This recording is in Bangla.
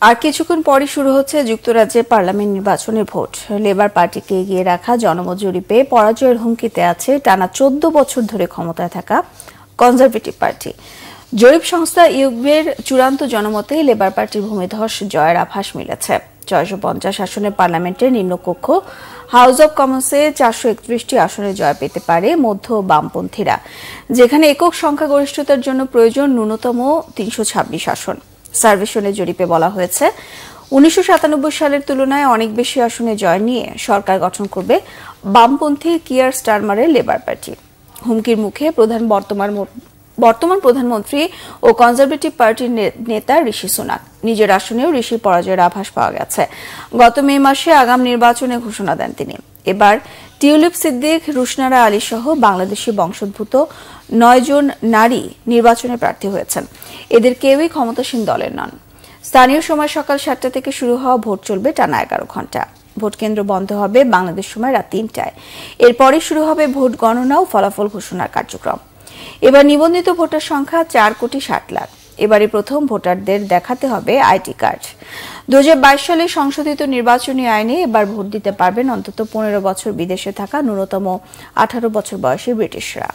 আর কিছুক্ষণ পরই শুরু হচ্ছে যুক্তরাজ্যের পার্লামেন্ট নির্বাচনের ভোট। লেবার পার্টিকে এগিয়ে রাখা জনমত জরিপে পরাজয়ের হুমকিতে আছে টানা ১৪ বছর ধরে ক্ষমতায় থাকা কনজারভেটিভ পার্টি। জরিপ সংস্থা ইউকের চূড়ান্ত জনমতে লেবার পার্টির ভূমিধস জয়ের আভাস মিলেছে। ৬৫০ আসনের পার্লামেন্টের নিম্নকক্ষ হাউস অব কমন্সে ৪৩১টি আসনে জয় পেতে পারে মধ্য বামপন্থীরা, যেখানে একক সংখ্যাগরিষ্ঠতার জন্য প্রয়োজন ন্যূনতম ৩২৬ আসন। সার্ভেশনের জরিপে বলা হয়েছে ১৯৯৭ সালের তুলনায় অনেক বেশি আসনে জয় নিয়ে সরকার গঠন করবে বামপন্থী কিয়ার স্টারমারের লেবার পার্টি। হুমকির মুখে বর্তমান প্রধানমন্ত্রী ও কনজারভেটিভ পার্টির নেতা ঋষি সুনাক। নিজের আসনেও ঋষির পরাজয়ের আভাস পাওয়া গেছে। গত মে মাসে আগাম নির্বাচনে ঘোষণা দেন তিনি। এবার টিউলিপ সিদ্দিক, রুশনারা আলী সহ বাংলাদেশি বংশোদ্ভূত ৯ জন নারী নির্বাচনে প্রার্থী হয়েছেন। এদের কেউই ক্ষমতাসীন দলের নন। স্থানীয় সময় সকাল ৭টা থেকে শুরু হওয়া ভোট চলবে টানা ১১ ঘণ্টা। ভোট কেন্দ্র বন্ধ হবে বাংলাদেশ সময় রাত ৩টায়। এরপরই শুরু হবে ভোট গণনা ও ফলাফল ঘোষণার কার্যক্রম। এবার নিবন্ধিত ভোটার সংখ্যা ৪,৬০,০০,০০০। এবারই প্রথম ভোটারদের দেখাতে হবে আইডি কার্ড। ২০২২ সালে সংশোধিত নির্বাচনী আইনে এবার ভোট দিতে পারবেন অন্তত ১৫ বছর বিদেশে থাকা ন্যূনতম ১৮ বছর বয়সী ব্রিটিশরা।